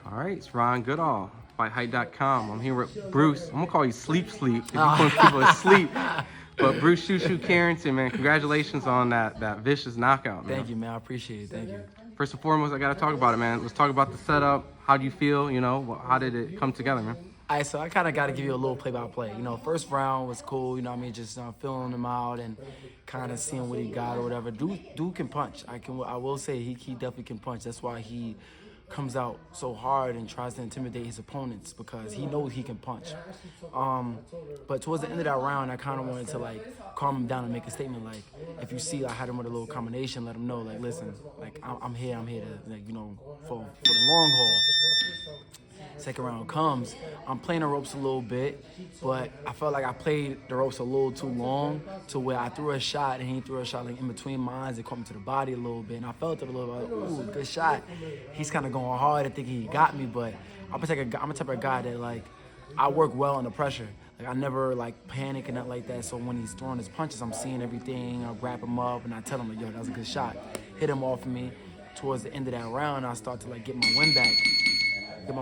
All right, it's Ron Goodall, FightHype.com. I'm here with Bruce. I'm gonna call you Sleep Sleep if you want people to sleep. But Bruce Carrington, man, congratulations on that vicious knockout, man. Thank you, man. I appreciate it. Thank you. First and foremost, I gotta talk about it, man. Let's talk about the setup. How do you feel? How did it come together, man? All right, so I kind of got to give you a little play-by-play. First round was cool. Just feeling him out and kind of seeing what he got or whatever. Dude can punch. I will say he definitely can punch. That's why he comes out so hard and tries to intimidate his opponents because he knows he can punch. But towards the end of that round, I kind of wanted to calm him down and make a statement if you see I had him with a little combination, let him know listen, I'm here to for the long haul. Second round comes, I'm playing the ropes a little bit, but I felt like I played the ropes a little too long to where I threw a shot and he threw a shot in between my eyes. It caught me to the body a little bit, and I felt it a little bit. Ooh, good shot. He's kind of going hard and thinking he got me, but I'm a type of guy that I work well under pressure. I never panic and nothing like that. So when he's throwing his punches, I'm seeing everything. I wrap him up and I tell him yo, that was a good shot. Hit him off of me. Towards the end of that round, I start to get my win back. And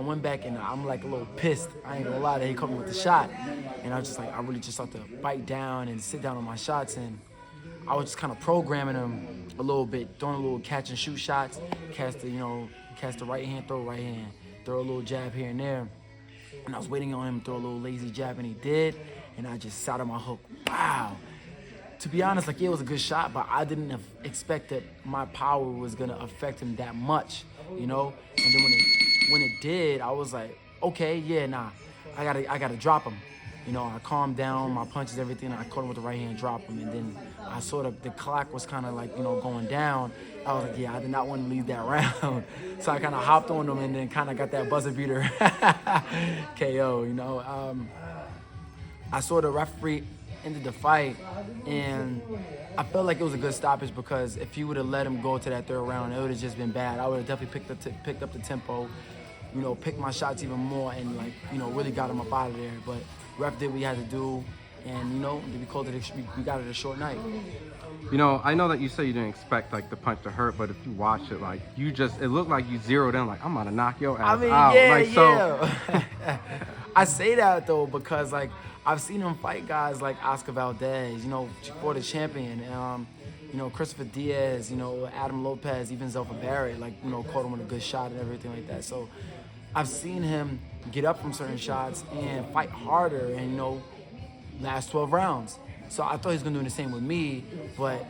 I'm a little pissed. I ain't gonna lie that he caught me with the shot. And I was just I really just start to bite down and sit down on my shots, and I was just kind of programming him a little bit, throwing a little catch and shoot shots, cast the right hand, throw right hand, throw a little jab here and there. And I was waiting on him to throw a little lazy jab, and he did, and I just sat on my hook. Wow. To be honest, it was a good shot, but I didn't expect that my power was gonna affect him that much, And then when it did, I was like, okay, yeah, nah, I gotta drop him. I calmed down, my punches, everything. I caught him with the right hand, dropped him, and then the clock was kind of going down. I was like, yeah, I did not want to leave that round, so I kind of hopped on him and then kind of got that buzzer beater KO. I saw the referee ended the fight, and I felt like it was a good stoppage because if he would have let him go to that third round, it would have just been bad. I would have definitely picked up the tempo, picked my shots even more, and really got him up out of there. But ref did what he had to do, and we got it a short night. I know that you say you didn't expect the punch to hurt, but if you watch it, it looked like you zeroed in, I'm gonna knock your ass out. Yeah. I say that though because I've seen him fight guys like Oscar Valdez, for the champion, Christopher Diaz, Adam Lopez, even Zelfa Barrett, caught him with a good shot and everything like that. So I've seen him get up from certain shots and fight harder and, last 12 rounds. So I thought he was going to do the same with me, but,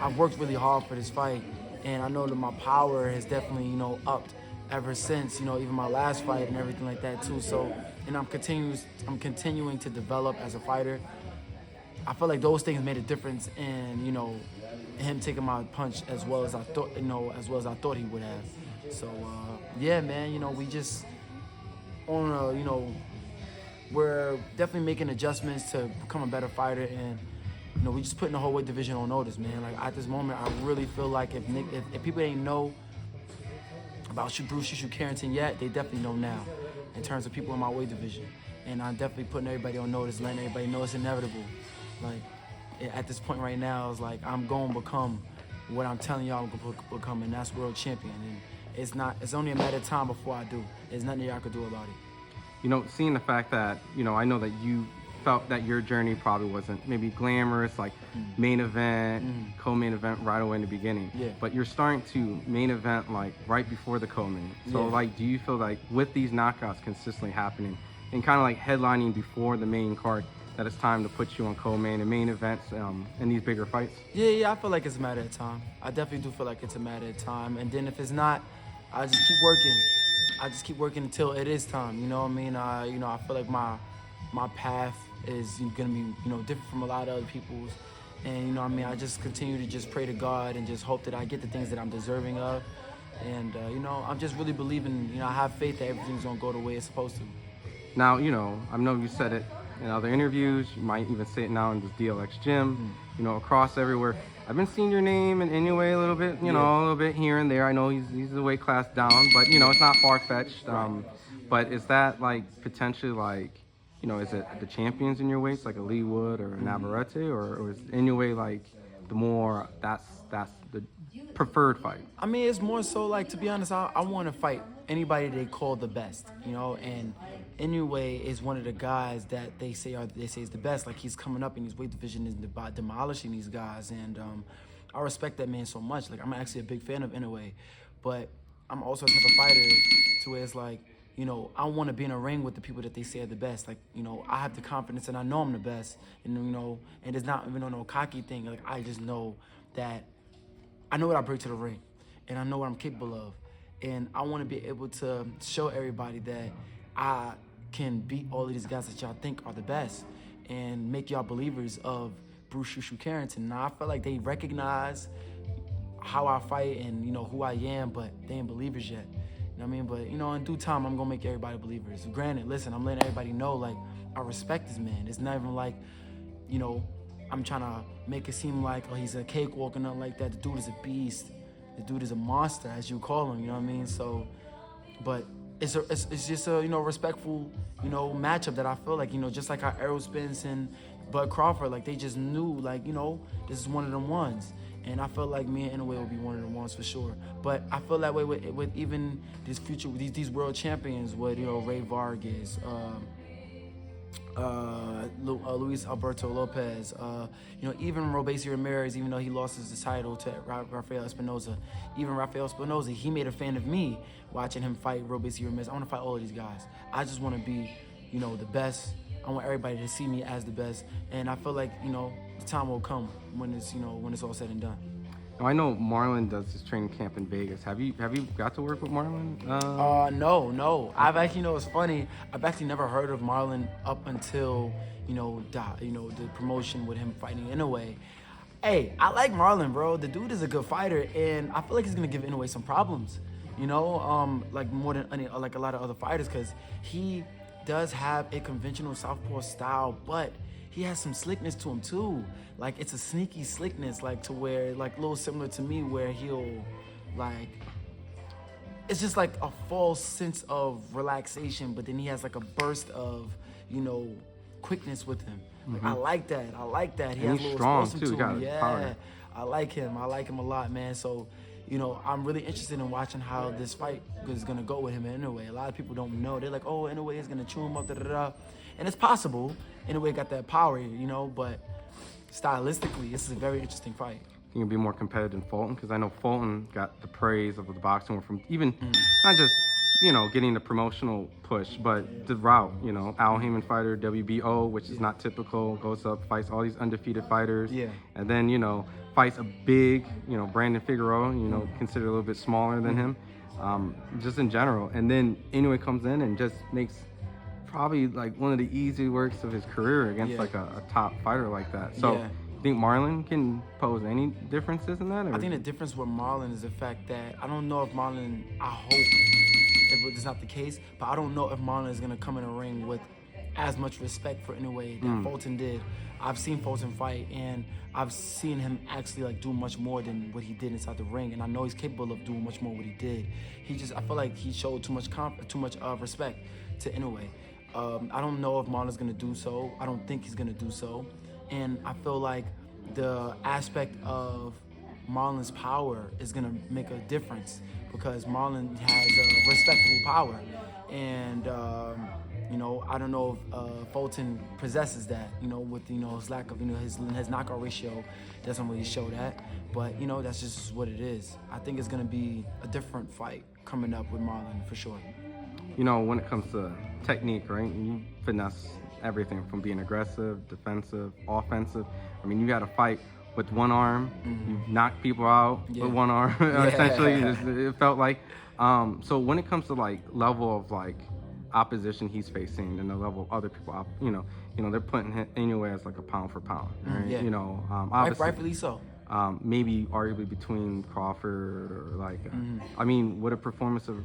I've worked really hard for this fight, and I know that my power has definitely, upped ever since, even my last fight and everything like that too. So, and I'm continuing to develop as a fighter. I feel like those things made a difference in, him taking my punch as well as I thought, he would have. So, yeah, man, we just on a, we're definitely making adjustments to become a better fighter, and we just putting the whole weight division on notice, man. At this moment, I really feel like if people ain't know about Bruce Carrington yet, they definitely know now in terms of people in my weight division. And I'm definitely putting everybody on notice, letting everybody know it's inevitable. At this point right now, it's I'm going to become what I'm telling y'all I'm going to become, and that's world champion. And it's only a matter of time before I do. There's nothing y'all could do about it. Seeing the fact that, I know that you felt that your journey probably wasn't maybe glamorous, main event, co-main event right away in the beginning. Yeah. But you're starting to main event right before the co-main. So do you feel with these knockouts consistently happening and kind of headlining before the main card, that it's time to put you on co-main and main events in these bigger fights? Yeah, I feel like it's a matter of time. I definitely do feel like it's a matter of time. And then if it's not, I just keep working. I just keep working until it is time. You know what I mean? I feel like my path is gonna be different from a lot of other people's, and I just continue to just pray to God and just hope that I get the things that I'm deserving of, and I'm just really believing. I have faith that everything's gonna go the way it's supposed to. Now, I know you said it in other interviews. You might even say it now in this DLX gym. Across everywhere. I've been seeing your name in Inoue a little bit, a little bit here and there. I know he's a weight class down, but it's not far-fetched. But is that potentially is it the champions in your weights, like a Lee Wood or a Navarrete, or is Inoue the more that's the preferred fight? I mean, it's more so like, to be honest, I want to fight anybody they call the best, and Inoue is one of the guys that they say is the best. Like, he's coming up in his weight division and demolishing these guys, and I respect that man so much. Like, I'm actually a big fan of Inoue, but I'm also the type of fighter to where it's like, I want to be in a ring with the people that they say are the best. Like, I have the confidence and I know I'm the best, and and it's not even no cocky thing. Like, I just know that I know what I bring to the ring, and I know what I'm capable of, and I want to be able to show everybody that I can beat all of these guys that y'all think are the best, and make y'all believers of Bruce Carrington. Now, I feel like they recognize how I fight and who I am, but they ain't believers yet. You know what I mean? But in due time, I'm gonna make everybody believers. Granted, listen, I'm letting everybody know, like, I respect this man. It's not even like, I'm trying to make it seem like, oh, he's a cakewalk or nothing like that. The dude is a beast. The dude is a monster, as you call him. You know what I mean? So, but it's just a respectful matchup that I feel like just like how Errol Spence and Bud Crawford, like, they just knew, like, this is one of them ones. And I feel like me and Inoue will be one of the ones for sure. But I feel that way with even this future, these world champions, with Ray Vargas, Luis Alberto Lopez, even Robeisy Ramirez, even though he lost his title to Rafael Espinoza. Even Rafael Espinoza, he made a fan of me watching him fight Robeisy Ramirez. I want to fight all of these guys. I just want to be, the best. I want everybody to see me as the best, and I feel like the time will come when it's all said and done. Now, I know Marlon does his training camp in Vegas. Have you got to work with Marlon? No. I've actually, it's funny. I've actually never heard of Marlon up until the promotion with him fighting Inoue. Hey, I like Marlon, bro. The dude is a good fighter, and I feel like he's gonna give Inoue some problems. Like more than like a lot of other fighters, because he does have a conventional southpaw style, but he has some slickness to him too. Like, it's a sneaky slickness, like, to where, like, a little similar to me, where he'll, like, it's just like a false sense of relaxation, but then he has like a burst of, quickness with him. Like, I like that. He and has he's a little strong explosive too. to him. Got Yeah, power. I like him a lot, man. So, I'm really interested in watching how this fight is gonna go with him and Inoue. A lot of people don't know. They're like, oh, Inoue is gonna chew him up, and it's possible. Inoue got that power, but stylistically, this is a very interesting fight. He can be more competitive than Fulton, because I know Fulton got the praise of the boxing from even not just getting the promotional push, but the route. Al Heyman fighter, WBO, which is not typical, goes up, fights all these undefeated fighters, and then fights a big Brandon Figueroa, considered a little bit smaller than him, just in general, and then Inoue comes in and just makes probably like one of the easy works of his career against like a top fighter like that. So you think Marlon can pose any differences in that? Or? I think the difference with Marlon is the fact that I don't know if Marlon, I hope if it's not the case, but I don't know if Marlon is going to come in a ring with as much respect for Inoue that Fulton did. I've seen Fulton fight, and I've seen him actually like do much more than what he did inside the ring, and I know he's capable of doing much more what he did. I feel like he showed too much respect to Inoue. I don't know if Marlon's gonna do so. I don't think he's gonna do so, and I feel like the aspect of Marlon's power is gonna make a difference, because Marlon has a respectable power, and I don't know if Fulton possesses that, with his lack of his knockout ratio doesn't really show that, but that's just what it is. I think it's gonna be a different fight coming up with Marlon for sure. When it comes to technique, right? You finesse everything from being aggressive, defensive, offensive. I mean, you got to fight with one arm. You knock people out with one arm, essentially. It felt like. So when it comes to like level of like opposition he's facing and the level of other people, they're putting Inoue as like a pound for pound, right? Obviously, rightfully so. Maybe arguably between Crawford or like, I mean, would a performance of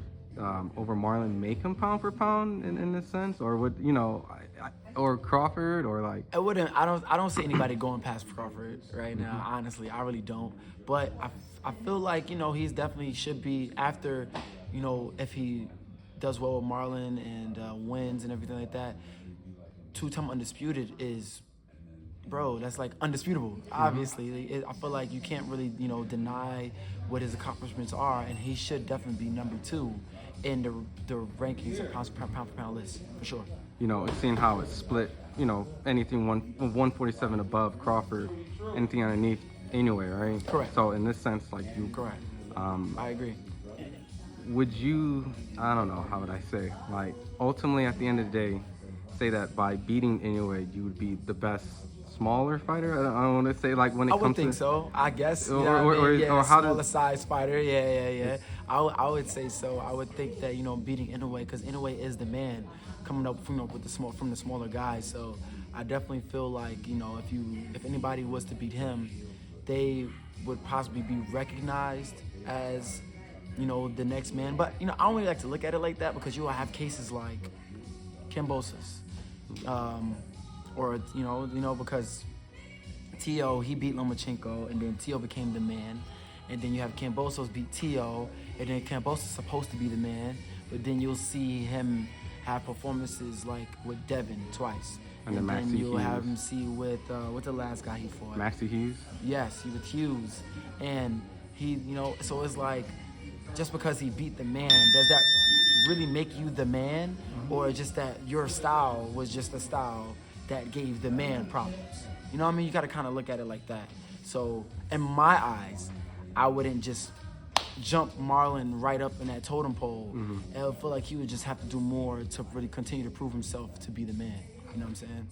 over Marlon make him pound for pound in this sense, or would or Crawford, or like? It wouldn't. I don't see anybody going past Crawford right now. Honestly, I really don't. But I feel like he's definitely should be after, if he does well with Marlon and wins and everything like that. Two-time undisputed is bro, that's like undisputable. Obviously, I feel like you can't really, deny what his accomplishments are, and he should definitely be number 2 in the rankings of pound for pound list for sure. And seeing how it's split, anything 147 above Crawford, anything underneath Inoue, right? Correct. So in this sense, like you, Correct. I agree. Would you, I don't know, how would I say, like ultimately at the end of the day, say that by beating Inoue, you would be the best smaller fighter? I don't want to say like when it I comes would think to, so. I guess. or how Smaller does, size fighter. Yeah. I would say so. I would think that beating Inoue, because Inoue is the man coming up from the smaller guys. So I definitely feel like if anybody was to beat him, they would possibly be recognized as the next man. But I don't really like to look at it like that, because you will have cases like Kambosos, or because Tio, he beat Lomachenko, and then Tio became the man, and then you have Kambosos beat Tio, and then Kambosos is supposed to be the man, but then you'll see him have performances like with Devin twice, and then you'll have him see with the last guy he fought, Maxie Hughes. Yes, with Hughes, and he so it's like, just because he beat the man, does that really make you the man, or just that your style was just a style that gave the man problems? You know what I mean? You got to kind of look at it like that. So in my eyes, I wouldn't just jump Marlon right up in that totem pole. I feel like he would just have to do more to really continue to prove himself to be the man. You know what I'm saying?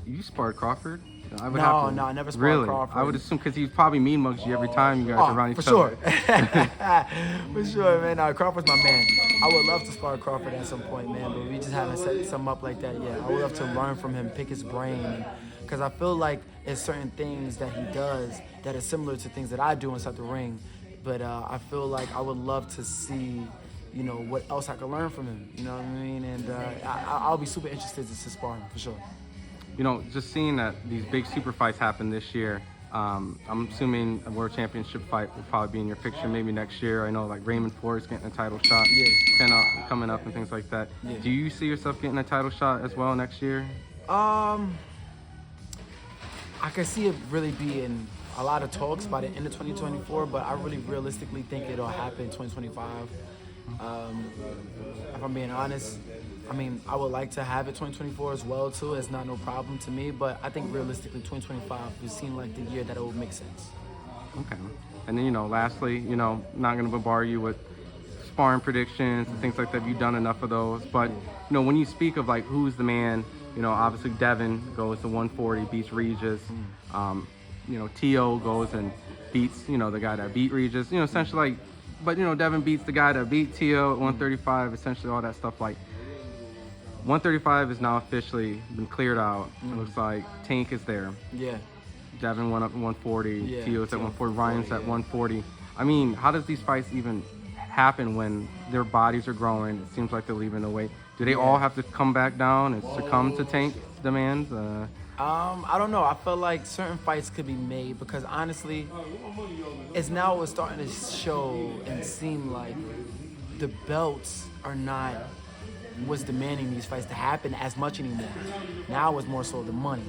You sparred Crawford? No, I never sparred really? Crawford. I would assume because he's probably mean mugs you every time you guys are around each other. other. For sure, man. No, Crawford's my man. I would love to spar Crawford at some point, man, but we just haven't set something up like that yet. I would love to learn from him, pick his brain, because I feel like there's certain things that he does that are similar to things that I do inside the ring, but I feel like I would love to see what else I could learn from him. You know what I mean? And I'll be super interested to spar him, for sure. Just seeing that these big super fights happen this year, I'm assuming a world championship fight will probably be in your picture maybe next year. I know like Raymond Ford's getting a title shot coming up and things like that. Yeah. Do you see yourself getting a title shot as well next year? I can see it really being a lot of talks by the end of 2024, but I really realistically think it'll happen in 2025. If I'm being honest, I mean, I would like to have it 2024 as well too. It's not no problem to me, but I think realistically 2025 would seem like the year that it would make sense. Okay. And then, lastly, not going to bombard you with sparring predictions and things like that. You've done enough of those. But, when you speak of like who's the man, obviously Devin goes to 140, beats Regis. Tio goes and beats, the guy that beat Regis. Essentially like, but, Devin beats the guy that beat Tio at 135, essentially all that stuff. Like, 135 is now officially been cleared out. It looks like Tank is there. Yeah. Devin went up at 140. Tio's at 140. Ryan's at 140. I mean, how does these fights even happen when their bodies are growing? It seems like they're leaving the weight. Do they all have to come back down and succumb to Tank's demands? I don't know. I feel like certain fights could be made because honestly, it's starting to show and seem like the belts are not what's demanding these fights to happen as much anymore. Now it's more so the money.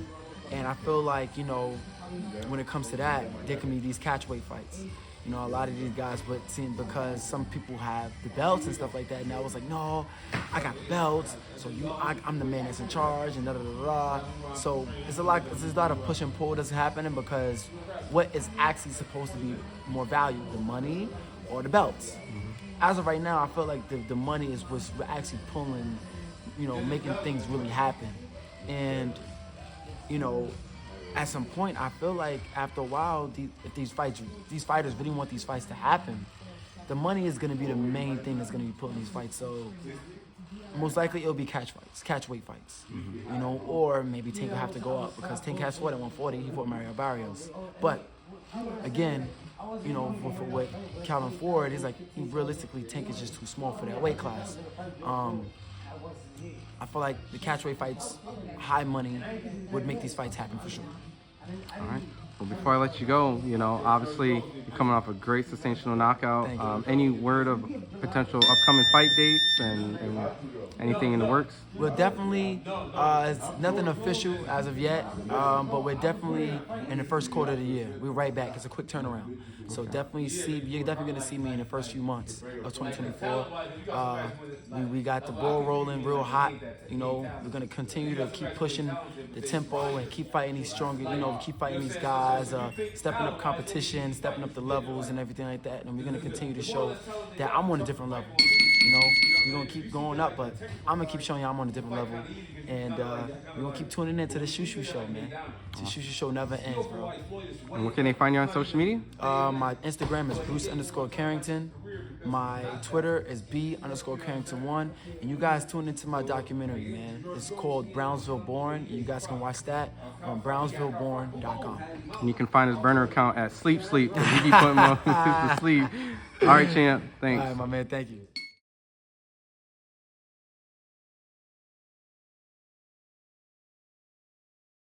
And I feel like, when it comes to that, there can be these catchweight fights. A lot of these guys, but seeing because some people have the belts and stuff like that, and I was like, no, I got the belts, so I'm the man that's in charge, and da-da-da-da. So there's a lot of push and pull that's happening because what is actually supposed to be more valuable, the money or the belts? As of right now, I feel like the money is what's actually pulling, making things really happen. And, at some point, I feel like after a while, if these fighters really want these fights to happen, the money is going to be the main thing that's going to be pulling these fights. So most likely it'll be catchweight fights, or maybe Tank will have to go up because Tank has fought at 140. He fought Mario Barrios. But again, with Calvin Ford, it's like realistically Tank is just too small for that weight class. I feel like the catchweight fights, high money, would make these fights happen for sure. All right. Well, before I let you go, you know, obviously you're coming off a great sensational knockout. Thank you. Any word of potential upcoming fight dates and anything in the works? We're definitely, it's nothing official as of yet, but we're definitely in the first quarter of the year. We're right back. It's a quick turnaround. So you're definitely going to see me in the first few months of 2024. We got the ball rolling real hot. You know, we're going to continue to keep pushing the tempo and keep fighting these stronger, you know, keep fighting these guys, stepping up competition, stepping up the levels and everything like that. And we're going to continue to show that I'm on a different level. You know, we're going to keep going up, but I'm going to keep showing you I'm on a different level. And we're going to keep tuning into the Shoo Show, man. The Shoo Show never ends, bro. And where can they find you on social media? My Instagram is Bruce_Carrington. My Twitter is B_Carrington1. And you guys tune into my documentary, man. It's called Brownsville Born. You guys can watch that on brownsvilleborn.com. And you can find his burner account at Sleep, because he be putting him to sleep. All right, champ. Thanks. All right, my man. Thank you.